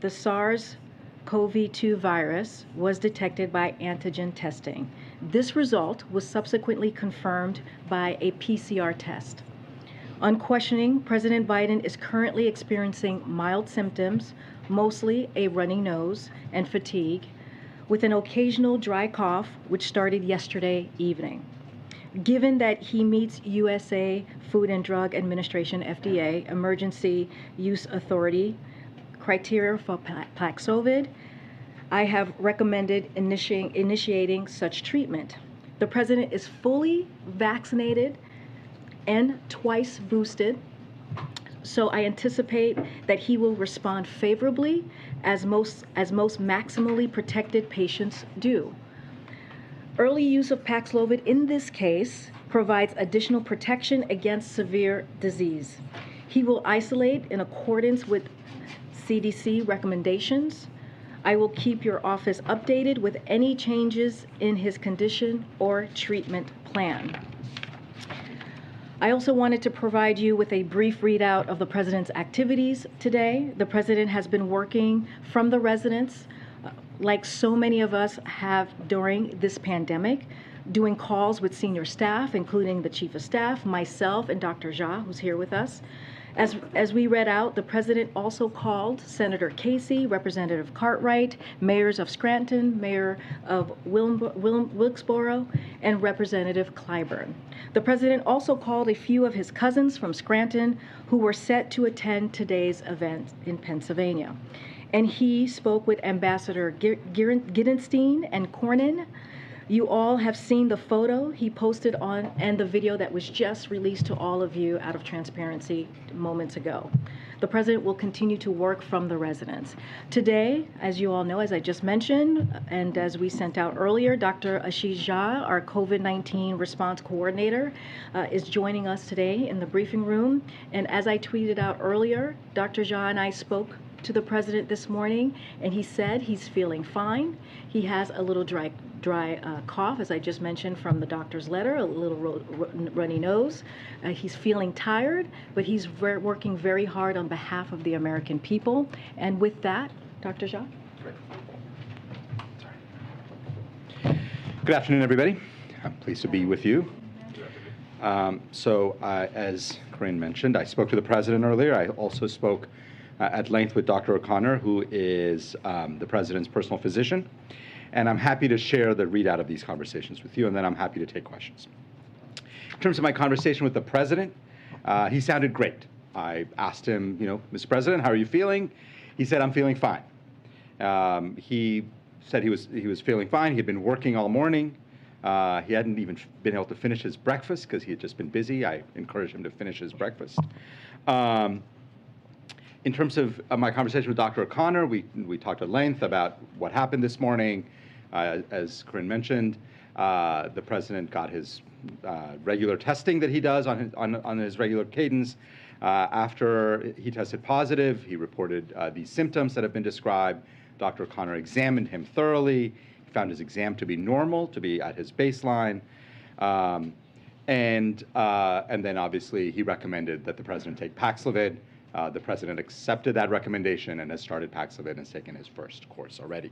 the SARS-CoV-2 virus was detected by antigen testing. This result was subsequently confirmed by a PCR test. On questioning, President Biden is currently experiencing mild symptoms, mostly a runny nose and fatigue, with an occasional dry cough, which started yesterday evening. Given that he meets USA Food and Drug Administration, FDA, Emergency Use Authority criteria for Paxlovid, I have recommended initiating such treatment. The president is fully vaccinated and twice boosted, so I anticipate that he will respond favorably as most maximally protected patients do. Early use of Paxlovid in this case provides additional protection against severe disease. He will isolate in accordance with CDC recommendations. I will keep your office updated with any changes in his condition or treatment plan. I also wanted to provide you with a brief readout of the President's activities today. The President has been working from the residence, like so many of us have during this pandemic, doing calls with senior staff, including the Chief of Staff, myself, and Dr. Jha, who's here with us. As we read out, the President also called Senator Casey, Representative Cartwright, mayors of Scranton, Mayor of Wilkesboro, and Representative Clyburn. The President also called a few of his cousins from Scranton who were set to attend today's event in Pennsylvania. And he spoke with Ambassador Giddenstein and Cornyn. You all have seen the photo he posted on and the video that was just released to all of you out of transparency moments ago. The President will continue to work from the residence. Today, as you all know, as I just mentioned, and as we sent out earlier, Dr. Ashish Jha, our COVID-19 response coordinator, is joining us today in the briefing room. And as I tweeted out earlier, Dr. Jha and I spoke to the President this morning, and he said he's feeling fine. He has a little dry cough, as I just mentioned from the doctor's letter, a little runny nose. He's feeling tired, but he's working very hard on behalf of the American people. And with that, Dr. Jha. Good afternoon, everybody. I'm pleased to be with you. As Karine mentioned, I spoke to the President earlier. I also spoke at length with Dr. O'Connor, who is the President's personal physician. And I'm happy to share the readout of these conversations with you, and then I'm happy to take questions. In terms of my conversation with the President, he sounded great. I asked him, Mr. President, how are you feeling? He said, I'm feeling fine. He said he was feeling fine. He had been working all morning. He hadn't even been able to finish his breakfast because he had just been busy. I encouraged him to finish his breakfast. In terms of my conversation with Dr. O'Connor, we talked at length about what happened this morning. As Karine mentioned, the President got his regular testing that he does on his regular cadence. After he tested positive, he reported these symptoms that have been described. Dr. O'Connor examined him thoroughly, found his exam to be normal, to be at his baseline. And then obviously he recommended that the President take Paxlovid. The President accepted that recommendation and has started Paxlovid and has taken his first course already.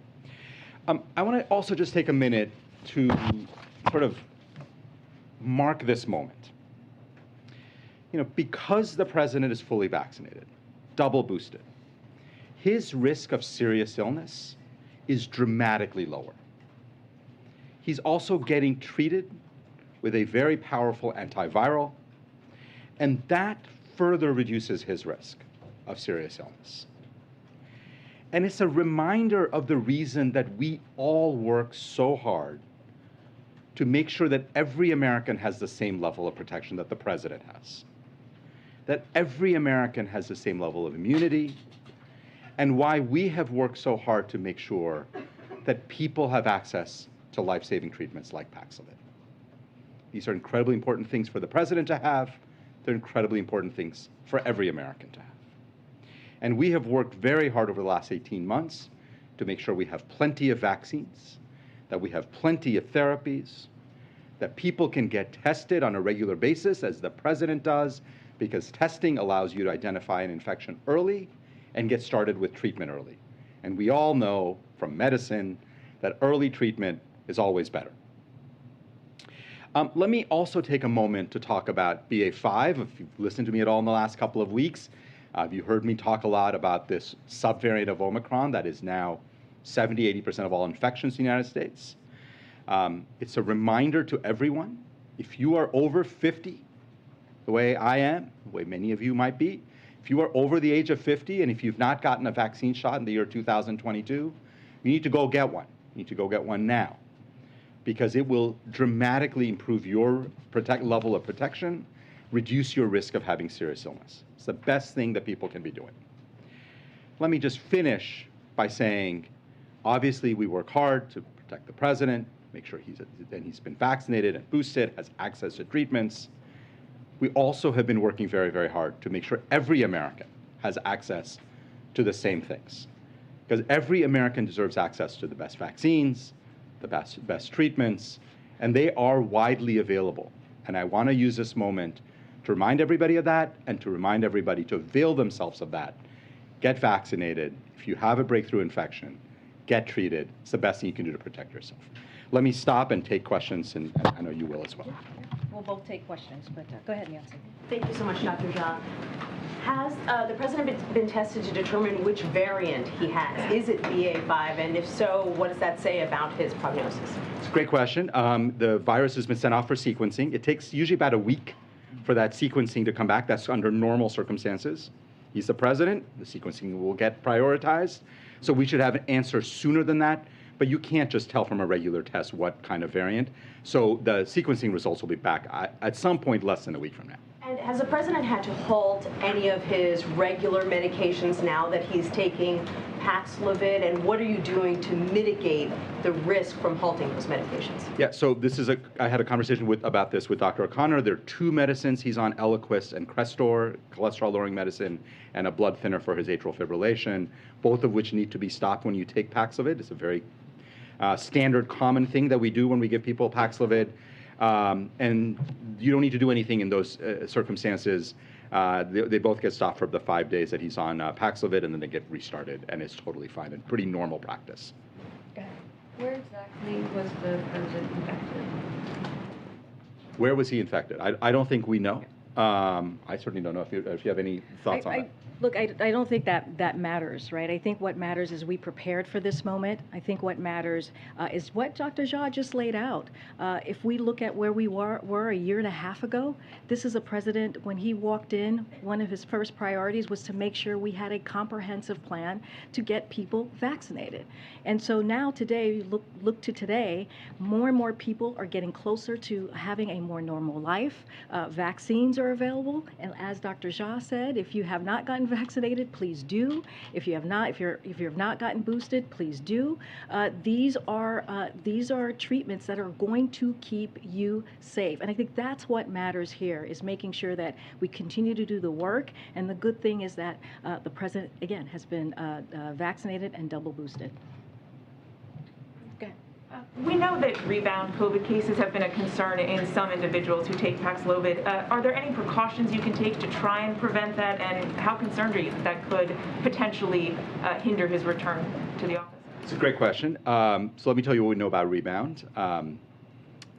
I want to also just take a minute to sort of mark this moment. Because the President is fully vaccinated, double boosted, his risk of serious illness is dramatically lower. He's also getting treated with a very powerful antiviral, and that further reduces his risk of serious illness. And it's a reminder of the reason that we all work so hard to make sure that every American has the same level of protection that the President has, that every American has the same level of immunity, and why we have worked so hard to make sure that people have access to life-saving treatments like Paxlovid. These are incredibly important things for the President to have. They're incredibly important things for every American to have. And we have worked very hard over the last 18 months to make sure we have plenty of vaccines, that we have plenty of therapies, that people can get tested on a regular basis, as the President does, because testing allows you to identify an infection early and get started with treatment early. And we all know from medicine that early treatment is always better. Let me also take a moment to talk about BA.5. If you've listened to me at all in the last couple of weeks, you heard me talk a lot about this subvariant of Omicron that is now 70–80% of all infections in the United States. It's a reminder to everyone, if you are over 50, the way I am, the way many of you might be, if you are over the age of 50 and if you've not gotten a vaccine shot in the year 2022, you need to go get one. You need to go get one now, because it will dramatically improve your level of protection, reduce your risk of having serious illness. It's the best thing that people can be doing. Let me just finish by saying, obviously we work hard to protect the president, make sure he's been vaccinated and boosted, has access to treatments. We also have been working very, very hard to make sure every American has access to the same things. Because every American deserves access to the best vaccines, the best treatments, and they are widely available. And I want to use this moment to remind everybody of that and to remind everybody to avail themselves of that. Get vaccinated. If you have a breakthrough infection, get treated. It's the best thing you can do to protect yourself. Let me stop and take questions, and I know you will as well. We'll both take questions, but go ahead, Nancy. Thank you so much, Dr. Jha. Has the president been tested to determine which variant he has? Is it BA.5? And if so, what does that say about his prognosis? It's a great question. The virus has been sent off for sequencing. It takes usually about a week for that sequencing to come back. That's under normal circumstances. He's the president. The sequencing will get prioritized. So we should have an answer sooner than that. But you can't just tell from a regular test what kind of variant. So the sequencing results will be back at some point less than a week from now. And has the president had to halt any of his regular medications now that he's taking Paxlovid? And what are you doing to mitigate the risk from halting those medications? Yeah, so this is I had a conversation about this with Dr. O'Connor. There are two medicines he's on, Eliquis and Crestor, cholesterol-lowering medicine, and a blood thinner for his atrial fibrillation, both of which need to be stopped when you take Paxlovid. It's a very standard, common thing that we do when we give people Paxlovid. And you don't need to do anything in those circumstances. They both get stopped for the 5 days that he's on Paxlovid, and then they get restarted, and it's totally fine and pretty normal practice. Go ahead. Where exactly was the president infected? Where was he infected? I don't think we know. I certainly don't know if you have any thoughts on it. Look, I don't think that matters, right? I think what matters is we prepared for this moment. I think what matters is what Dr. Jha just laid out. If we look at where we were a year and a half ago, this is a president, when he walked in, one of his first priorities was to make sure we had a comprehensive plan to get people vaccinated. And so now today, look to today, more and more people are getting closer to having a more normal life. Vaccines are available, and as Dr. Jha said, if you have not gotten vaccinated, please do. If you have not gotten boosted, please do. These are treatments that are going to keep you safe, and I think that's what matters here, is making sure that we continue to do the work. And the good thing is that the president again has been vaccinated and double boosted. We know that rebound COVID cases have been a concern in some individuals who take Paxlovid. Are there any precautions you can take to try and prevent that, and how concerned are you that could potentially hinder his return to the office? It's a great question. So let me tell you what we know about rebound.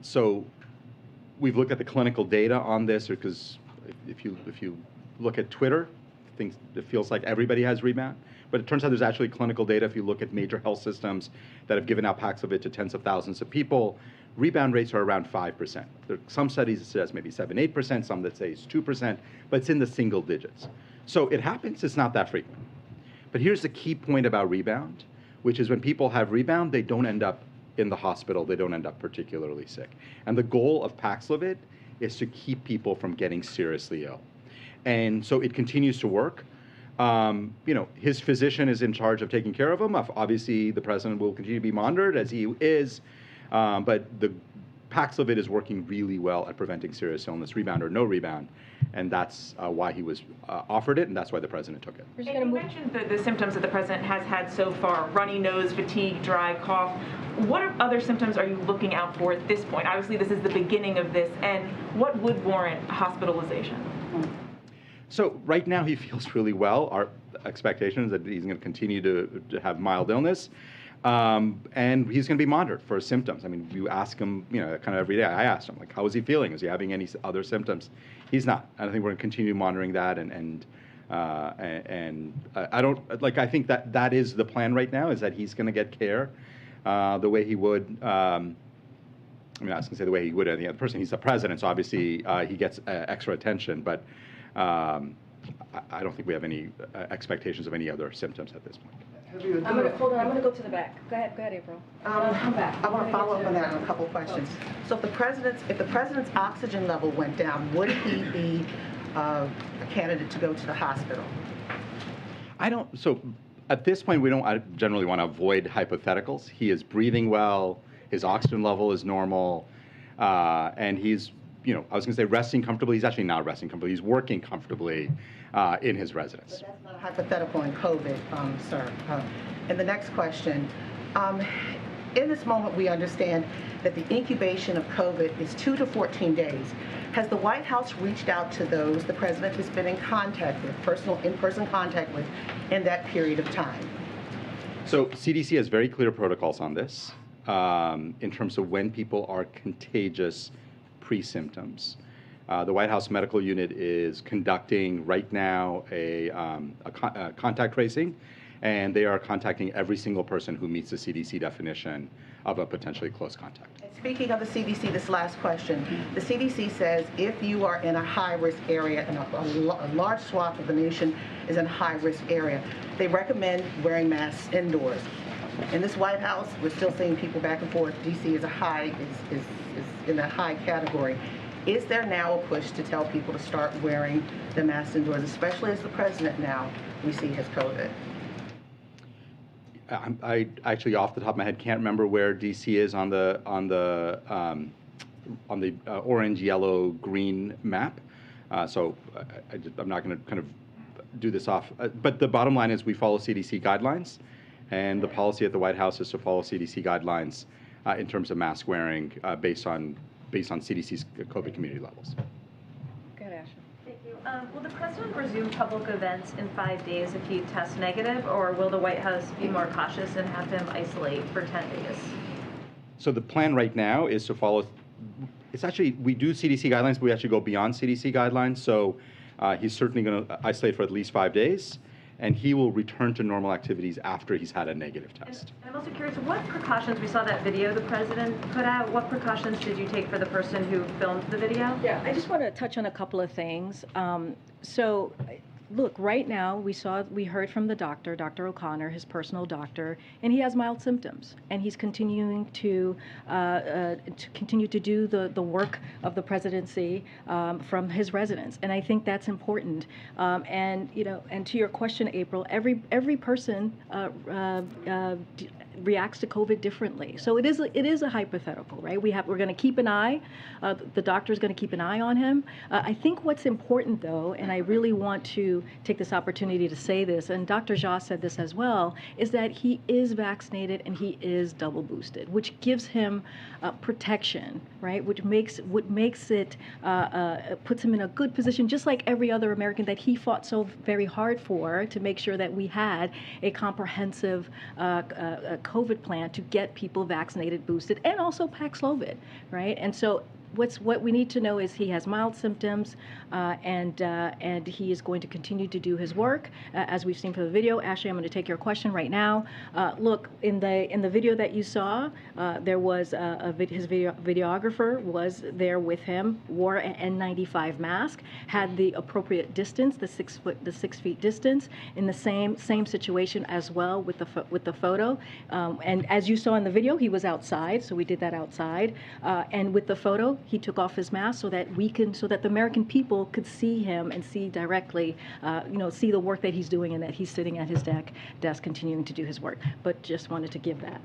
So we've looked at the clinical data on this, because if you look at Twitter, it feels like everybody has rebound. But it turns out there's actually clinical data. If you look at major health systems that have given out Paxlovid to tens of thousands of people, rebound rates are around 5%. There are some studies that says maybe 7–8%, some that say it's 2%, but it's in the single digits. So it happens, it's not that frequent. But here's the key point about rebound, which is when people have rebound, they don't end up in the hospital, they don't end up particularly sick. And the goal of Paxlovid is to keep people from getting seriously ill. And so it continues to work. His physician is in charge of taking care of him. Obviously, the president will continue to be monitored, as he is, but the Paxlovid is working really well at preventing serious illness, rebound or no rebound, and that's why he was offered it, and that's why the president took it. And you mentioned the symptoms that the president has had so far: runny nose, fatigue, dry cough. What other symptoms are you looking out for at this point? Obviously, this is the beginning of this, and what would warrant hospitalization? So right now he feels really well. Our expectation is that he's going to continue to have mild illness, and he's going to be monitored for his symptoms. I mean, you ask him, you know, kind of every day. I asked him, like, how is he feeling? Is he having any other symptoms? He's not. I think we're going to continue monitoring that, and I don't like. I think that is the plan right now. Is that he's going to get care the way he would. I mean, I was going to say the way he would any other person. He's the president, so obviously he gets extra attention. But I don't think we have any expectations of any other symptoms at this point. I'm going to go to the back. Go ahead, April. Come back. I want to follow up on that on a couple of questions. So if the president's oxygen level went down, would he be a candidate to go to the hospital? So at this point, I generally want to avoid hypotheticals. He is breathing well. His oxygen level is normal, and he's, I was going to say resting comfortably. He's actually not resting comfortably. He's working comfortably in his residence. But that's not a hypothetical in COVID, sir. And the next question, in this moment, we understand that the incubation of COVID is 2 to 14 days. Has the White House reached out to those the president has been in contact with, in-person contact with, in that period of time? So CDC has very clear protocols on this. In terms of when people are contagious pre-symptoms. The White House Medical Unit is conducting right now a contact tracing, and they are contacting every single person who meets the CDC definition of a potentially close contact. And speaking of the CDC, this last question, the CDC says if you are in a high-risk area, and a large swath of the nation is in a high-risk area, they recommend wearing masks indoors. In this White House, we're still seeing people back and forth. DC is is in that high category. Is there now a push to tell people to start wearing the masks indoors, especially as the president now we see has COVID? I actually, off the top of my head, can't remember where DC is on the orange, yellow, green map. So I'm not going to kind of do this off. But the bottom line is we follow CDC guidelines. And the policy at the White House is to follow CDC guidelines in terms of mask wearing based on CDC's COVID community levels. Go ahead, Ashley. Thank you. Will the president resume public events in 5 days if he tests negative, or will the White House be more cautious and have him isolate for 10 days? So the plan right now is to follow. It's actually, we do CDC guidelines, but we actually go beyond CDC guidelines. So he's certainly going to isolate for at least 5 days. And he will return to normal activities after he's had a negative test. And I'm also curious, what precautions, we saw that video the president put out, what precautions did you take for the person who filmed the video? Yeah, I just want to touch on a couple of things. So, look, right now we heard from the doctor, Dr. O'Connor, his personal doctor, and he has mild symptoms, and he's continuing to continue to do the work of the presidency from his residence, and I think that's important. And to your question, April, every person reacts to COVID differently. So it is a hypothetical, right? We're going to keep an eye. The doctor's going to keep an eye on him. I think what's important, though, and I really want to take this opportunity to say this, and Dr. Jha said this as well, is that he is vaccinated and he is double boosted, which gives him protection, right? Which makes it puts him in a good position, just like every other American that he fought so very hard for, to make sure that we had a comprehensive COVID plan to get people vaccinated, boosted, and also Paxlovid, right? And so what we need to know is he has mild symptoms, and he is going to continue to do his work, as we've seen from the video. Ashley, I'm going to take your question right now. Look, in the video that you saw, there was his videographer was there with him, wore an N95 mask, had the appropriate distance, the 6 feet distance, in the same situation as well with the photo. And as you saw in the video, he was outside, so we did that outside. And with the photo, he took off his mask so that the American people could see him and see directly, see the work that he's doing, and that he's sitting at his desk continuing to do his work. But just wanted to give that.